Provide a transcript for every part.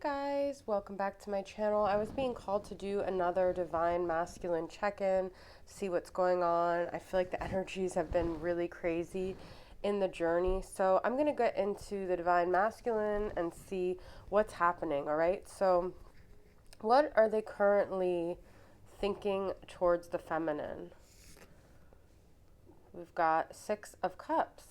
Hey guys, welcome back to my channel. I was being called to do another Divine Masculine check-in, see what's going on. I feel like the energies have been really crazy in the journey. So I'm going to get into the Divine Masculine and see what's happening, all right? So what are they currently thinking towards the feminine? We've got Six of Cups.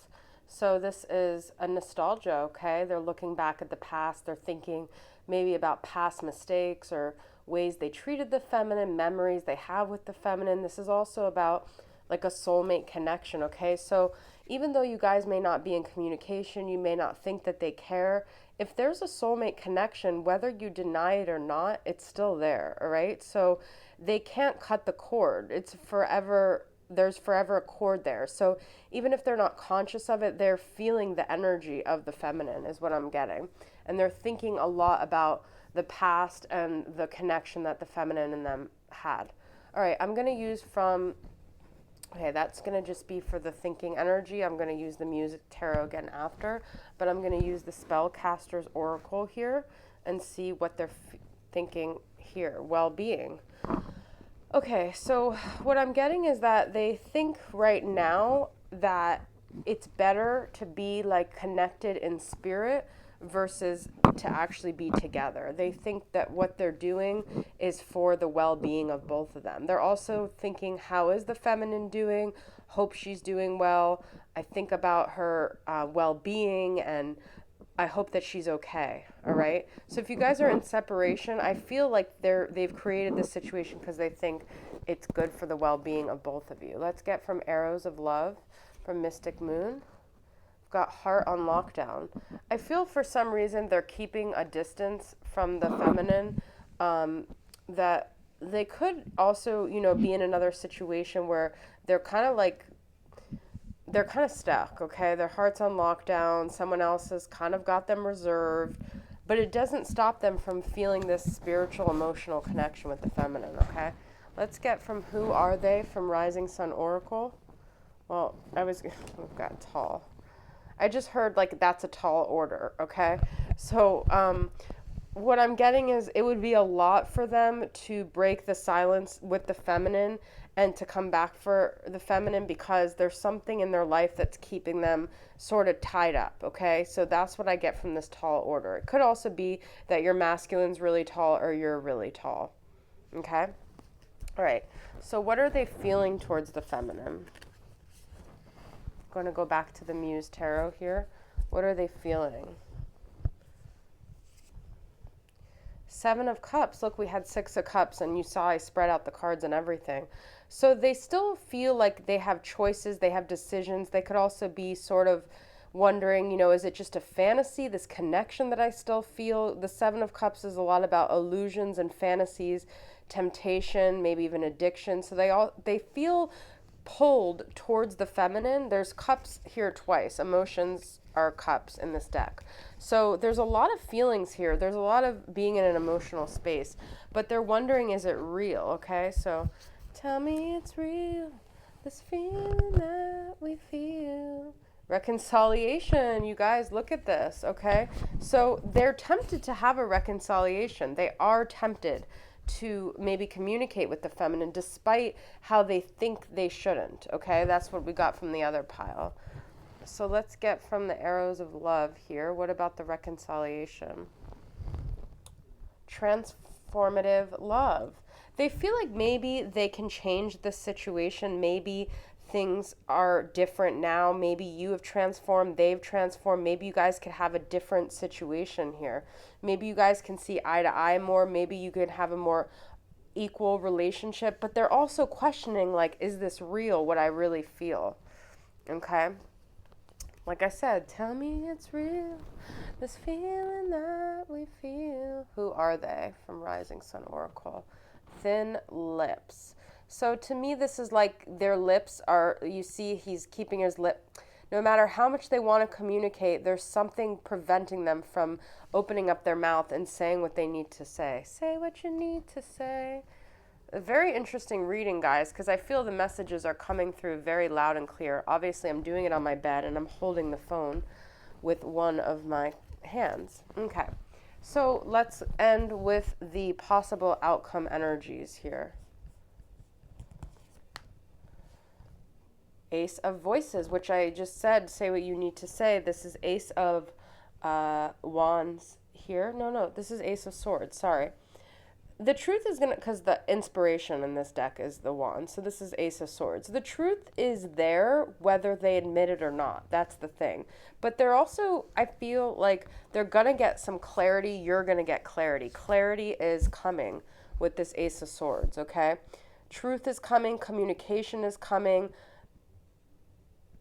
So this is a nostalgia, okay? They're looking back at the past. They're thinking maybe about past mistakes or ways they treated the feminine, memories they have with the feminine. This is also about like a soulmate connection, okay? So even though you guys may not be in communication, you may not think that they care, if there's a soulmate connection, whether you deny it or not, it's still there, all right? So they can't cut the cord. It's forever, there's forever a cord there. So even if they're not conscious of it, they're feeling the energy of the feminine, is what I'm getting. And they're thinking a lot about the past and the connection that the feminine in them had. All right, I'm going to use from, okay, that's going to just be for the thinking energy. I'm going to use the music tarot again after, but I'm going to use the spellcaster's oracle here and see what they're thinking here. Well-being. Okay, so what I'm getting is that they think right now that it's better to be like connected in spirit versus to actually be together. They think that what they're doing is for the well-being of both of them. They're also thinking, how is the feminine doing? Hope she's doing well. I think about her well-being and I hope that she's okay. All right. So if you guys are in separation, I feel like they've created this situation because they think it's good for the well-being of both of you. Let's get from Arrows of Love from Mystic Moon. We've got Heart on Lockdown. I feel for some reason they're keeping a distance from the feminine. That they could also, be in another situation where they're kind of like they're kind of stuck, okay? Their heart's on lockdown. Someone else has kind of got them reserved, but it doesn't stop them from feeling this spiritual, emotional connection with the feminine, okay? Let's get from Who Are They from Rising Sun Oracle. Well, we've got tall. I just heard like that's a tall order, okay? So, what I'm getting is it would be a lot for them to break the silence with the feminine and to come back for the feminine because there's something in their life that's keeping them sort of tied up, okay? So that's what I get from this tall order. It could also be that your masculine's really tall or you're really tall, okay? All right, so what are they feeling towards the feminine? I'm going to go back to the Muse Tarot here. What are they feeling? Seven of Cups. Look, we had Six of Cups, and you saw I spread out the cards and everything. So they still feel like they have choices, they have decisions. They could also be sort of wondering, is it just a fantasy, this connection that I still feel? The Seven of Cups is a lot about illusions and fantasies, temptation, maybe even addiction. So they feel pulled towards the feminine. There's cups here twice. Emotions are cups in this deck. So there's a lot of feelings here. There's a lot of being in an emotional space, but they're wondering, is it real? Okay, so tell me it's real, this feeling that we feel. Reconciliation, you guys, look at this, okay? So they're tempted to have a reconciliation. They are tempted to maybe communicate with the feminine despite how they think they shouldn't, okay? That's what we got from the other pile. So let's get from the Arrows of Love here. What about the reconciliation? Transformative love. They feel like maybe they can change the situation. Maybe things are different now. Maybe you have transformed, they've transformed. Maybe you guys could have a different situation here. Maybe you guys can see eye to eye more. Maybe you could have a more equal relationship. But they're also questioning, like, is this real, what I really feel? Okay? Like I said, tell me it's real, this feeling that we feel. Who Are They from Rising Sun Oracle? Thin lips. So to me, this is like their lips are, you see he's keeping his lip. No matter how much they want to communicate, there's something preventing them from opening up their mouth and saying what they need to say. Say what you need to say. A very interesting reading, guys, because I feel the messages are coming through very loud and clear. Obviously, I'm doing it on my bed, and I'm holding the phone with one of my hands. Okay, So let's end with the possible outcome energies here. Ace of Voices, which I just said, say what you need to say. This is Ace of Wands here. No, this is Ace of Swords. Sorry. The truth is gonna, because the inspiration in this deck is the wand, so this is Ace of Swords. The truth is there whether they admit it or not. That's the thing. But they're also, I feel like they're gonna get some clarity. You're gonna get clarity. Clarity is coming with this Ace of Swords, okay? Truth is coming, communication is coming.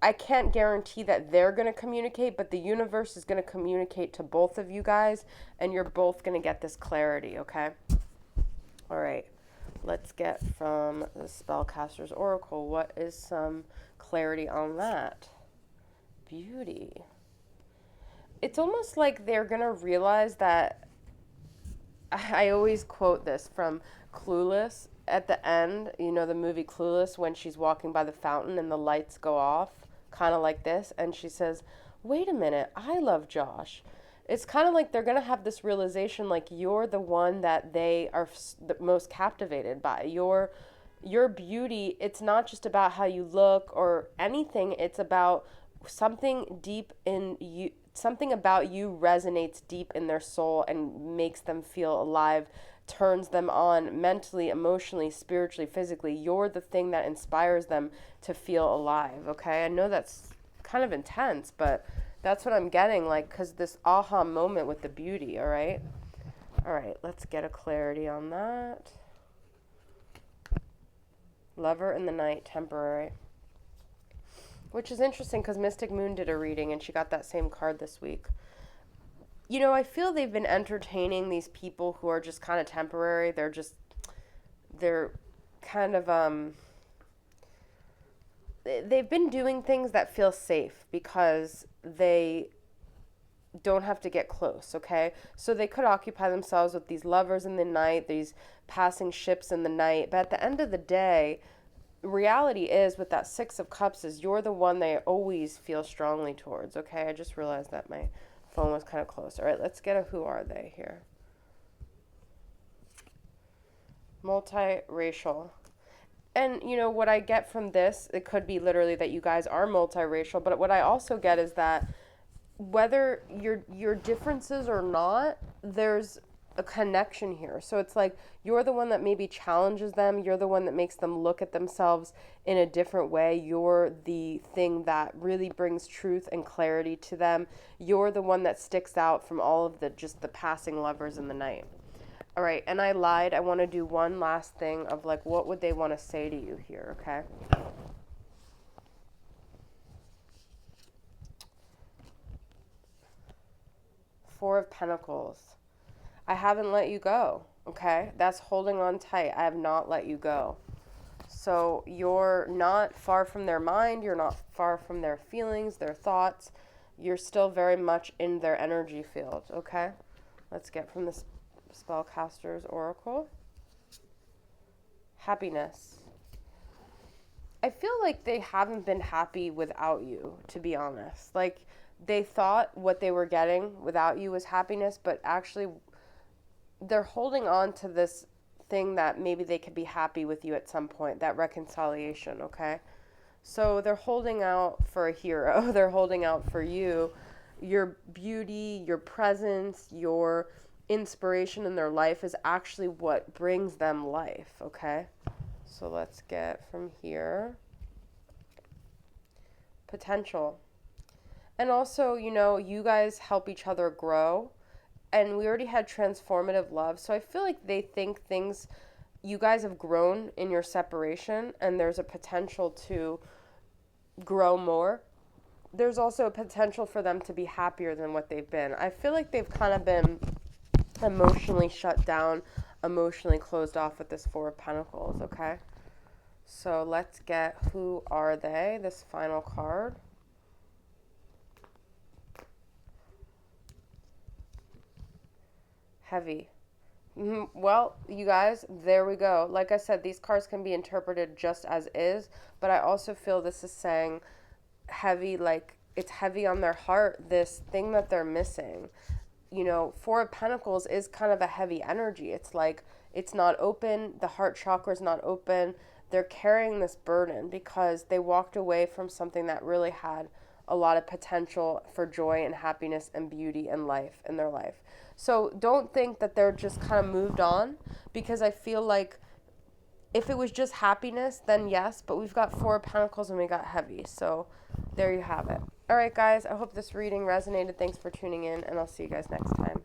I can't guarantee that they're going to communicate, but the universe is going to communicate to both of you guys, and you're both going to get this clarity, okay? All right, let's get from the Spellcaster's Oracle. What is some clarity on that? Beauty. It's almost like they're going to realize that, I always quote this from Clueless. At the end, you know, the movie Clueless, when she's walking by the fountain and the lights go off, kind of like this, and she says, wait a minute, I love Josh. It's kind of like they're going to have this realization, like you're the one that they are the most captivated by. Your beauty, it's not just about how you look or anything. It's about something deep in you. Something about you resonates deep in their soul and makes them feel alive, turns them on mentally, emotionally, spiritually, physically. You're the thing that inspires them to feel alive, okay? I know that's kind of intense, but that's what I'm getting, like, because this aha moment with the beauty, all right? All right, let's get a clarity on that. Lover in the Night, temporary. Which is interesting because Mystic Moon did a reading and she got that same card this week. You know, I feel they've been entertaining these people who are just kind of temporary. They're kind of, they've been doing things that feel safe because they don't have to get close, okay? So they could occupy themselves with these lovers in the night, these passing ships in the night. But at the end of the day, reality is with that Six of Cups is you're the one they always feel strongly towards, okay? I just realized that my phone was kind of close. All right, let's get a who are they here. Multiracial. And, you know, what I get from this, it could be literally that you guys are multiracial, but what I also get is that whether your differences or not, there's a connection here. So it's like you're the one that maybe challenges them. You're the one that makes them look at themselves in a different way. You're the thing that really brings truth and clarity to them. You're the one that sticks out from all of the just the passing lovers in the night. All right, and I lied. I want to do one last thing of like, what would they want to say to you here, okay? Four of Pentacles. I haven't let you go, okay? That's holding on tight. I have not let you go. So you're not far from their mind. You're not far from their feelings, their thoughts. You're still very much in their energy field, okay? Let's get from the Spellcaster's Oracle. Happiness. I feel like they haven't been happy without you, to be honest. Like, they thought what they were getting without you was happiness, but actually they're holding on to this thing that maybe they could be happy with you at some point, that reconciliation, okay? So they're holding out for a hero. They're holding out for you. Your beauty, your presence, your inspiration in their life is actually what brings them life, okay? So let's get from here. Potential. And also, you know, you guys help each other grow. And we already had transformative love. So I feel like they think things, you guys have grown in your separation and there's a potential to grow more. There's also a potential for them to be happier than what they've been. I feel like they've kind of been emotionally shut down, emotionally closed off with this Four of Pentacles, okay? So let's get who are they, this final card. Heavy. Well, you guys, there we go. Like I said, these cards can be interpreted just as is, but I also feel this is saying heavy, like it's heavy on their heart, this thing that they're missing. Four of Pentacles is kind of a heavy energy. It's like it's not open. The heart chakra is not open. They're carrying this burden because they walked away from something that really had a lot of potential for joy and happiness and beauty and life in their life. So don't think that they're just kind of moved on, because I feel like if it was just happiness, then yes, but we've got Four of Pentacles and we got heavy. So there you have it. All right, guys, I hope this reading resonated. Thanks for tuning in, and I'll see you guys next time.